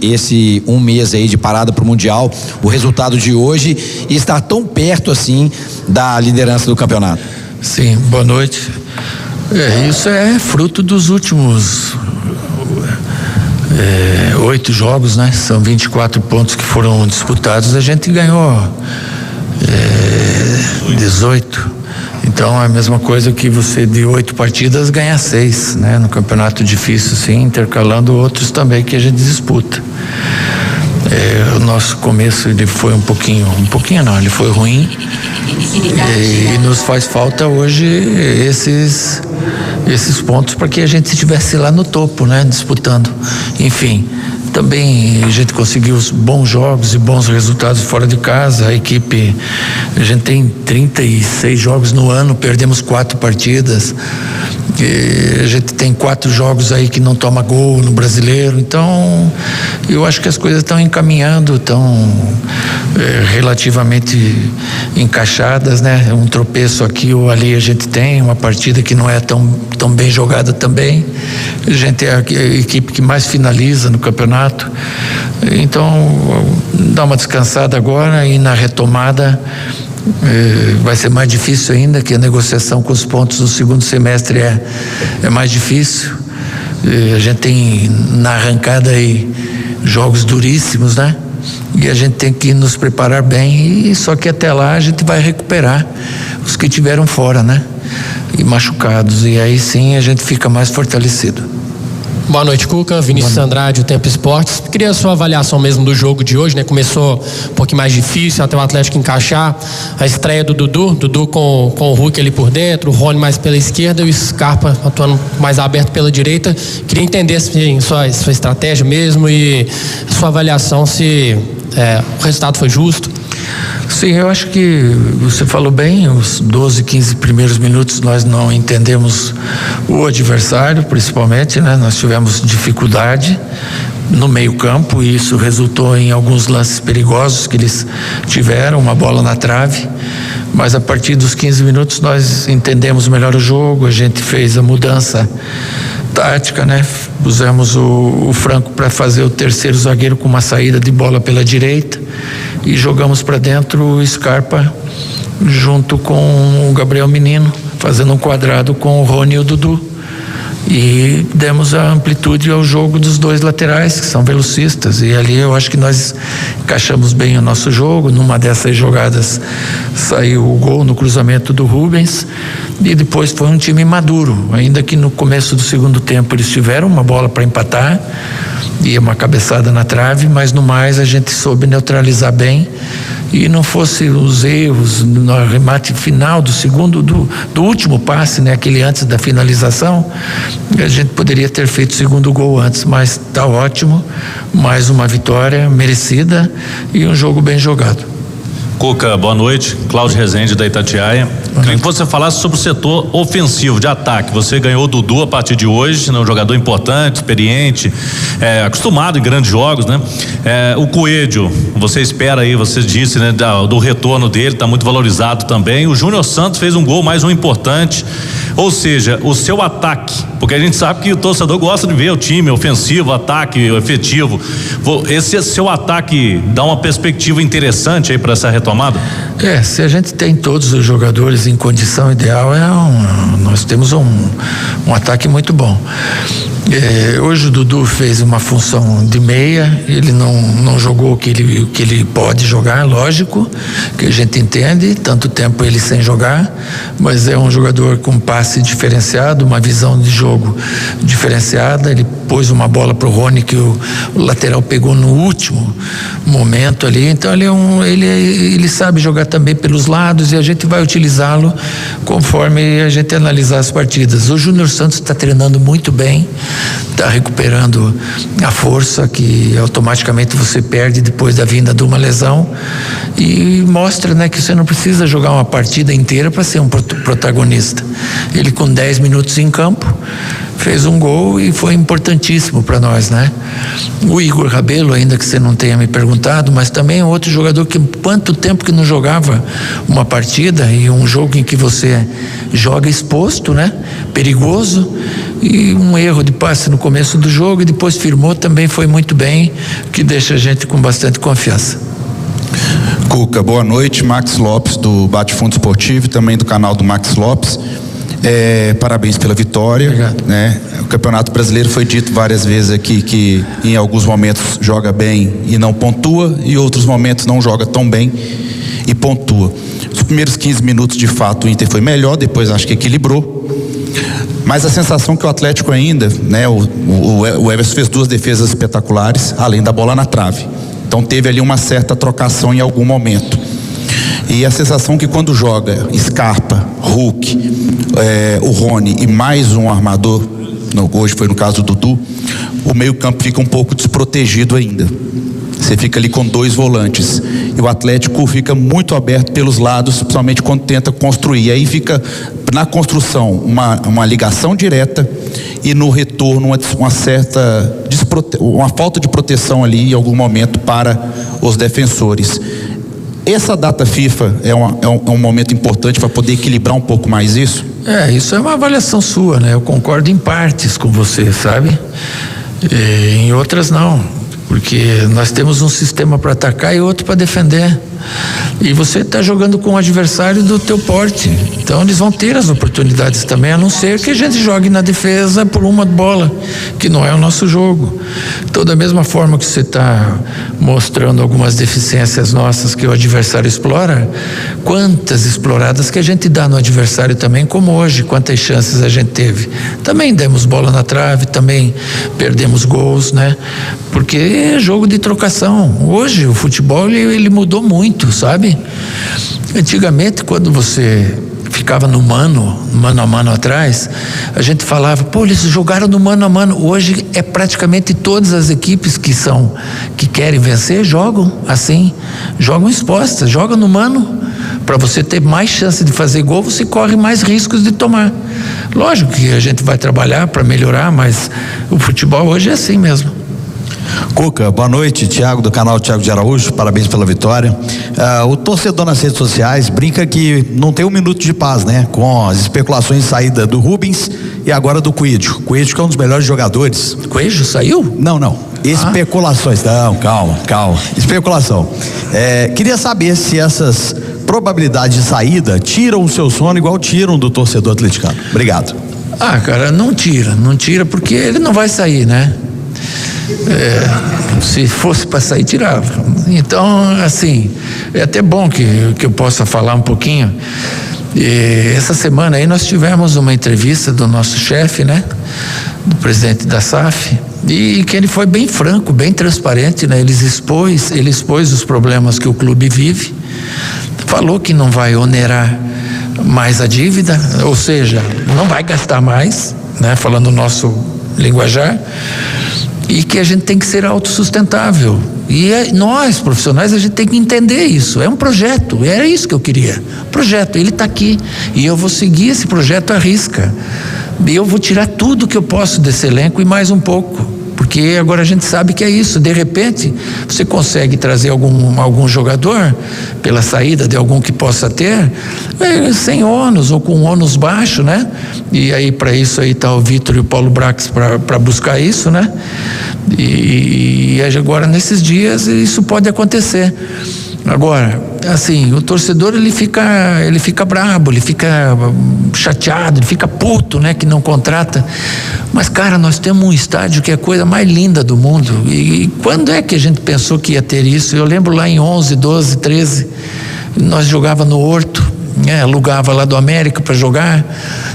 esse um mês aí de parada pro Mundial, o resultado de hoje e estar tão perto assim da liderança do campeonato. Sim, boa noite. Isso é fruto dos últimos 8 jogos, né? São 24 pontos que foram disputados, a gente ganhou 18. Então é a mesma coisa que você de 8 partidas ganhar 6, né? No campeonato difícil, sim, intercalando outros também que a gente disputa. O nosso começo ele foi um pouquinho não, ele foi ruim e nos faz falta hoje esses pontos para que a gente estivesse lá no topo, né? Disputando. Enfim, também a gente conseguiu bons jogos e bons resultados fora de casa. A equipe, a gente tem 36 jogos no ano, perdemos 4 partidas. A gente tem 4 jogos aí que não toma gol no Brasileiro, então eu acho que as coisas estão encaminhando, estão relativamente encaixadas, né? Um tropeço aqui ou ali a gente tem, uma partida que não é tão bem jogada também. A gente é a equipe que mais finaliza no campeonato, então dá uma descansada agora e na retomada vai ser mais difícil ainda, que a negociação com os pontos do segundo semestre é mais difícil. A gente tem na arrancada aí jogos duríssimos, né? E a gente tem que nos preparar bem, e só que até lá a gente vai recuperar os que tiveram fora, né? E machucados, e aí sim a gente fica mais fortalecido. Boa noite, Cuca. Vinícius Andrade, o Tempo Esportes. Queria a sua avaliação mesmo do jogo de hoje, né? Começou um pouquinho mais difícil até o Atlético encaixar. A estreia do Dudu com o Hulk ali por dentro, o Rony mais pela esquerda e o Scarpa atuando mais aberto pela direita. Queria entender assim, sua estratégia mesmo e a sua avaliação se o resultado foi justo. Sim, eu acho que você falou bem, os 12, 15 primeiros minutos nós não entendemos o adversário, principalmente, né? Nós tivemos dificuldade no meio campo e isso resultou em alguns lances perigosos que eles tiveram, uma bola na trave, mas a partir dos 15 minutos nós entendemos melhor o jogo, a gente fez a mudança tática, né? Pusemos o Franco para fazer o terceiro zagueiro com uma saída de bola pela direita e jogamos para dentro o Scarpa junto com o Gabriel Menino, fazendo um quadrado com o Rony e o Dudu, e demos a amplitude ao jogo dos dois laterais que são velocistas, e ali eu acho que nós encaixamos bem o nosso jogo. Numa dessas jogadas saiu o gol no cruzamento do Rubens, e depois foi um time maduro, ainda que no começo do segundo tempo eles tiveram uma bola para empatar e uma cabeçada na trave, mas no mais a gente soube neutralizar bem, e não fosse os erros no arremate final do último passe, né, aquele antes da finalização, a gente poderia ter feito o segundo gol antes, mas tá ótimo, mais uma vitória merecida e um jogo bem jogado. Cuca, boa noite. Cláudio Rezende da Itatiaia. Queria que você falasse sobre o setor ofensivo de ataque. Você ganhou o Dudu a partir de hoje, né? Um jogador importante, experiente, acostumado em grandes jogos, né? O Coelho, você espera aí, você disse, né? Do retorno dele, tá muito valorizado também. O Júnior Santos fez um gol, mais um importante. Ou seja, o seu ataque, porque a gente sabe que o torcedor gosta de ver o time ofensivo, ataque efetivo. Esse seu ataque dá uma perspectiva interessante aí para essa retomada? Se a gente tem todos os jogadores em condição ideal, nós temos um ataque muito bom. Hoje o Dudu fez uma função de meia, ele não jogou o que ele pode jogar, lógico, que a gente entende, tanto tempo ele sem jogar, mas é um jogador com passe diferenciado, uma visão de jogo diferenciada. Ele pôs uma bola pro Rony que o lateral pegou no último momento ali, então ele sabe jogar também pelos lados, e a gente vai utilizá-lo conforme a gente analisar as partidas. O Júnior Santos está treinando muito bem, está recuperando a força que automaticamente você perde depois da vinda de uma lesão, e mostra, né, que você não precisa jogar uma partida inteira para ser um protagonista. Ele com 10 minutos em campo fez um gol e foi importantíssimo para nós, né? O Igor Rabelo, ainda que você não tenha me perguntado, mas também é outro jogador que quanto tempo que não jogava uma partida, e um jogo em que você joga exposto, né? Perigoso, E um erro de passe no começo do jogo e depois firmou, também foi muito bem, que deixa a gente com bastante confiança. Cuca, boa noite. Max Lopes, do Bate Fundo Esportivo, também do canal do Max Lopes. Parabéns pela vitória. Obrigado. Né? O Campeonato Brasileiro foi dito várias vezes aqui que em alguns momentos joga bem e não pontua, e outros momentos não joga tão bem e pontua. Os primeiros 15 minutos, de fato, o Inter foi melhor, depois acho que equilibrou. Mas a sensação que o Atlético ainda, né, o Everson fez 2 defesas espetaculares, além da bola na trave. Então teve ali uma certa trocação em algum momento. E a sensação que quando joga Scarpa, Hulk, o Rony e mais um armador, hoje foi no caso do Dudu, o meio-campo fica um pouco desprotegido ainda. Você fica ali com 2 volantes. E o Atlético fica muito aberto pelos lados, principalmente quando tenta construir. E aí fica na construção uma ligação direta e no retorno uma falta de proteção ali em algum momento para os defensores. Essa data FIFA é um momento importante para poder equilibrar um pouco mais isso? Isso é uma avaliação sua, né? Eu concordo em partes com você, sabe? Em outras não, porque nós temos um sistema para atacar e outro para defender. E você está jogando com um adversário do teu porte, então eles vão ter as oportunidades também, a não ser que a gente jogue na defesa por uma bola, que não é o nosso jogo. Então, da mesma forma que você está mostrando algumas deficiências nossas que o adversário explora, quantas exploradas que a gente dá no adversário também, como hoje, quantas chances a gente teve. Também demos bola na trave, também perdemos gols, né? Porque é jogo de trocação. Hoje o futebol ele mudou muito, sabe? Antigamente, quando você ficava no mano a mano atrás, a gente falava, pô, eles jogaram no mano a mano. Hoje é praticamente todas as equipes que querem vencer jogam assim, jogam expostas, jogam no mano. Para você ter mais chance de fazer gol, você corre mais riscos de tomar. Lógico que a gente vai trabalhar para melhorar, mas o futebol hoje é assim mesmo. Cuca, boa noite, Thiago do canal Thiago de Araújo, parabéns pela vitória. O torcedor nas redes sociais brinca que não tem um minuto de paz, né? Com as especulações de saída do Rubens e agora do Coelho. Coelho que é um dos melhores jogadores. Coelho saiu? Não. Especulações, não, calma. Especulação. Queria saber se essas probabilidades de saída tiram o seu sono igual tiram do torcedor atleticano. Obrigado. Cara, não tira porque ele não vai sair, né? Se fosse para sair, tirava. Então, assim, é até bom que eu possa falar um pouquinho. Essa semana aí nós tivemos uma entrevista do nosso chefe, né? Do presidente da SAF, e que ele foi bem franco, bem transparente, né? Ele expôs os problemas que o clube vive, falou que não vai onerar mais a dívida, ou seja, não vai gastar mais, né? Falando o nosso linguajar, e que a gente tem que ser autossustentável. E nós, profissionais, a gente tem que entender isso. É um projeto, era isso que eu queria. Projeto, ele está aqui. E eu vou seguir esse projeto à risca. E eu vou tirar tudo que eu posso desse elenco e mais um pouco. Porque agora a gente sabe que é isso. De repente, você consegue trazer algum jogador pela saída de algum que possa ter, sem ônus ou com ônus baixo, né? E aí para isso aí tá o Vitor e o Paulo Brax para buscar isso, né? E agora nesses dias isso pode acontecer. Agora, assim, o torcedor ele fica brabo, ele fica chateado, ele fica puto, né, que não contrata. Mas, cara, nós temos um estádio que é a coisa mais linda do mundo. E quando é que a gente pensou que ia ter isso? Eu lembro lá em 11, 12, 13, nós jogava no Horto, né, alugava lá do América para jogar.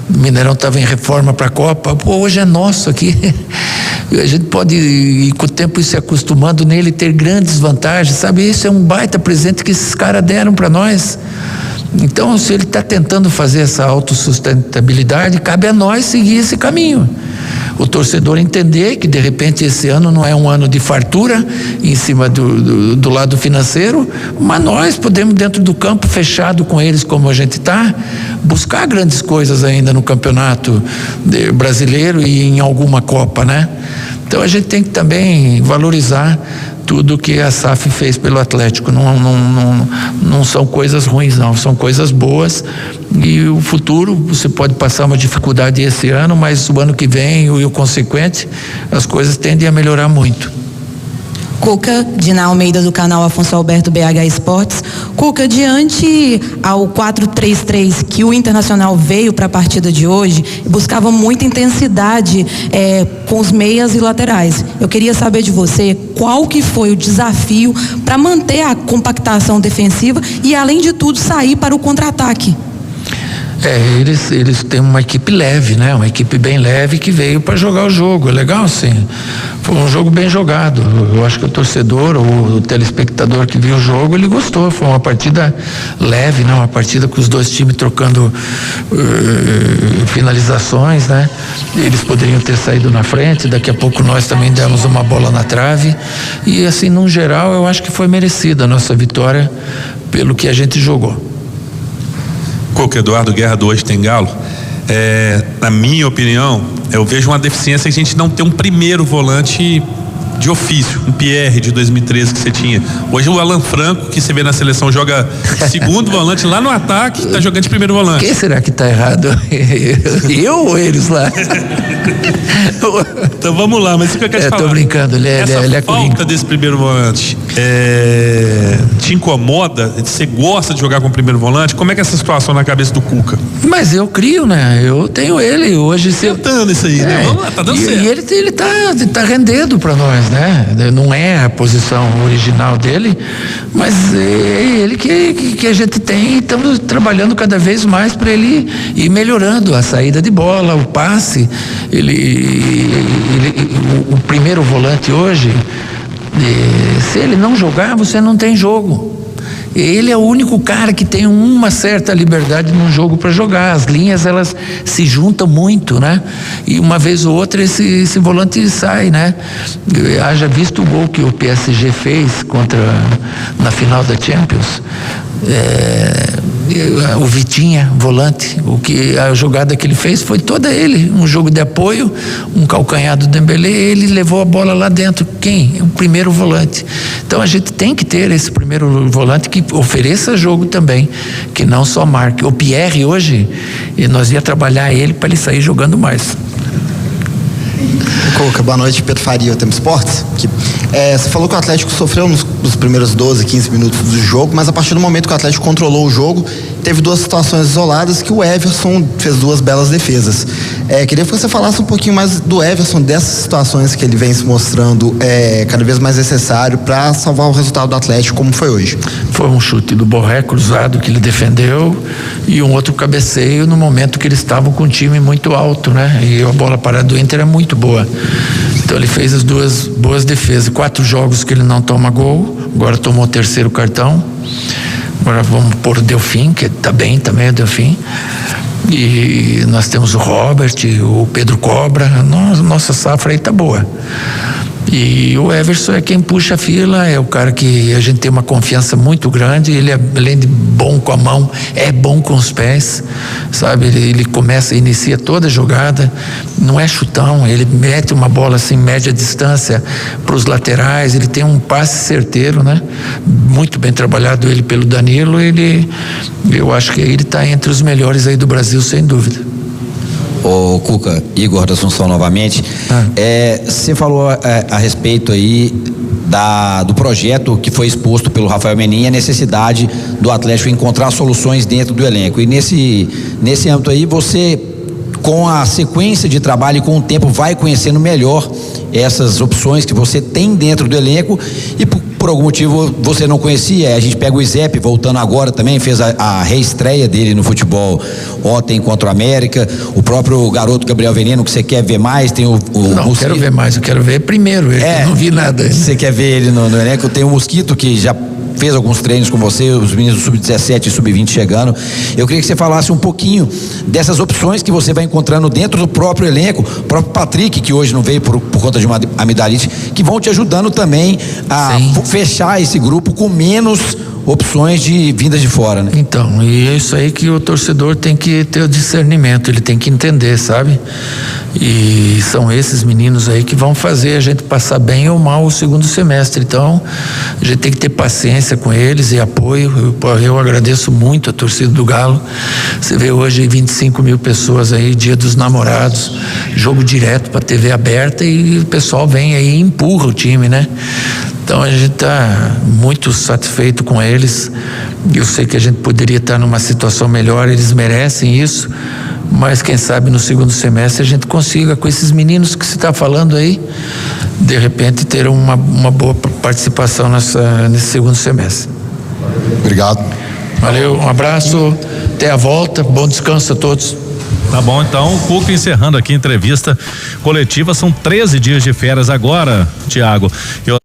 O Mineirão estava em reforma para a Copa. Pô, hoje é nosso aqui. A gente pode ir com o tempo se acostumando nele, ter grandes vantagens, sabe? Isso é um baita presente que esses caras deram para nós. Então, se ele está tentando fazer essa autossustentabilidade, cabe a nós seguir esse caminho. O torcedor entender que de repente esse ano não é um ano de fartura em cima do lado financeiro, mas nós podemos, dentro do campo fechado com eles como a gente está, buscar grandes coisas ainda no campeonato brasileiro e em alguma Copa, né? Então a gente tem que também valorizar tudo que a SAF fez pelo Atlético. Não são coisas ruins, não, são coisas boas, e o futuro, você pode passar uma dificuldade esse ano, mas o ano que vem e o consequente, as coisas tendem a melhorar muito. Cuca, Dina Almeida do canal Afonso Alberto BH Esportes. Cuca, diante ao 4-3-3 que o Internacional veio para a partida de hoje, buscava muita intensidade com os meias e laterais. Eu queria saber de você qual que foi o desafio para manter a compactação defensiva e, além de tudo, sair para o contra-ataque. Eles têm uma equipe leve, né? Uma equipe bem leve que veio para jogar o jogo. É legal, sim. Foi um jogo bem jogado. Eu acho que o torcedor ou o telespectador que viu o jogo, ele gostou. Foi uma partida leve, né? Uma partida com os dois times trocando finalizações, né? Eles poderiam ter saído na frente. Daqui a pouco nós também demos uma bola na trave. E assim, no geral, eu acho que foi merecida a nossa vitória pelo que a gente jogou. Cuca, Eduardo Guerra do Hoje Tem Galo. Na minha opinião, eu vejo uma deficiência que a gente não tem um primeiro volante de ofício, um Pierre de 2013 que você tinha. Hoje o Alan Franco, que você vê na seleção, joga segundo volante lá no ataque, tá jogando de primeiro volante. Quem será que tá errado? Eu ou eles lá? Então vamos lá, mas o que eu quero te falar? Tô brincando, ele é falta desse primeiro volante te incomoda? Você gosta de jogar com o primeiro volante? Como é que é essa situação na cabeça do Cuca? Mas eu crio, né? Eu tenho ele hoje. Tentando isso aí, né? Vamos lá, tá dando certo. E ele tá rendendo pra nós, né? Não é a posição original dele, mas é ele que a gente tem, e estamos trabalhando cada vez mais para ele ir melhorando a saída de bola, o passe. O primeiro volante hoje, se ele não jogar, você não tem jogo. Ele é o único cara que tem uma certa liberdade no jogo para jogar. As linhas, elas se juntam muito, né? E uma vez ou outra esse volante sai, né? Haja visto o gol que o PSG fez na final da Champions. O Vitinha, volante, a jogada que ele fez foi toda ele, um jogo de apoio, um calcanhar do Dembélé, ele levou a bola lá dentro. Quem? O primeiro volante. Então a gente tem que ter esse primeiro volante que ofereça jogo também, que não só marque. O Pierre hoje, nós ia trabalhar ele para ele sair jogando mais. Cuca, boa noite, Pedro Faria, o Tempo Esportes. Você falou que o Atlético sofreu nos primeiros 12, 15 minutos do jogo, mas a partir do momento que o Atlético controlou o jogo, teve duas situações isoladas que o Everson fez duas belas defesas. Queria que você falasse um pouquinho mais do Everson, dessas situações que ele vem se mostrando cada vez mais necessário para salvar o resultado do Atlético, como foi hoje. Foi um chute do Borré cruzado que ele defendeu e um outro cabeceio no momento que eles estavam com o time muito alto, né? E a bola parada do Inter é muito boa. Então ele fez as duas boas defesas. 4 jogos que ele não toma gol, agora tomou o terceiro cartão. Agora vamos pôr o Delfim, que tá bem também, o Delfim. E nós temos o Robert, o Pedro Cobra. Nossa safra aí tá boa. E o Everson é quem puxa a fila, é o cara que a gente tem uma confiança muito grande. Ele, além de bom com a mão, é bom com os pés, sabe? Ele inicia toda a jogada, não é chutão, ele mete uma bola assim, média distância para os laterais, ele tem um passe certeiro, né? Muito bem trabalhado ele pelo Danilo, eu acho que ele está entre os melhores aí do Brasil, sem dúvida. Ô Cuca, Igor da Assunção novamente. Você falou a respeito aí do projeto que foi exposto pelo Rafael Menin, a necessidade do Atlético encontrar soluções dentro do elenco. E nesse âmbito aí, você, com a sequência de trabalho e com o tempo, vai conhecendo melhor essas opções que você tem dentro do elenco e por algum motivo você não conhecia. A gente pega o Izep, voltando agora também, fez a reestreia dele no futebol ontem contra o América, o próprio garoto Gabriel Veneno, que você quer ver mais, tem o não, Mosquito. Quero ver mais, eu quero ver primeiro, eu não vi nada. Você quer ver ele no elenco, tem o Mosquito, que já fez alguns treinos com você, os meninos do Sub-17 e Sub-20 chegando. Eu queria que você falasse um pouquinho dessas opções que você vai encontrando dentro do próprio elenco, o próprio Patrick, que hoje não veio por conta de uma amidalite, que vão te ajudando também a fechar esse grupo com menos opções de vindas de fora, né? Então, e é isso aí que o torcedor tem que ter o discernimento, ele tem que entender, sabe? E são esses meninos aí que vão fazer a gente passar bem ou mal o segundo semestre. Então, a gente tem que ter paciência com eles e apoio. Eu agradeço muito a torcida do Galo. Você vê hoje 25 mil pessoas aí, Dia dos Namorados, jogo direto para TV aberta, e o pessoal vem aí e empurra o time, né? Então a gente está muito satisfeito com eles. Eu sei que a gente poderia estar numa situação melhor, eles merecem isso, mas quem sabe no segundo semestre a gente consiga, com esses meninos que você está falando aí, de repente ter uma boa participação nesse segundo semestre. Obrigado. Valeu, um abraço, até a volta, bom descanso a todos. Tá bom, então, o Cuca encerrando aqui a entrevista coletiva. São 13 dias de férias agora, Thiago.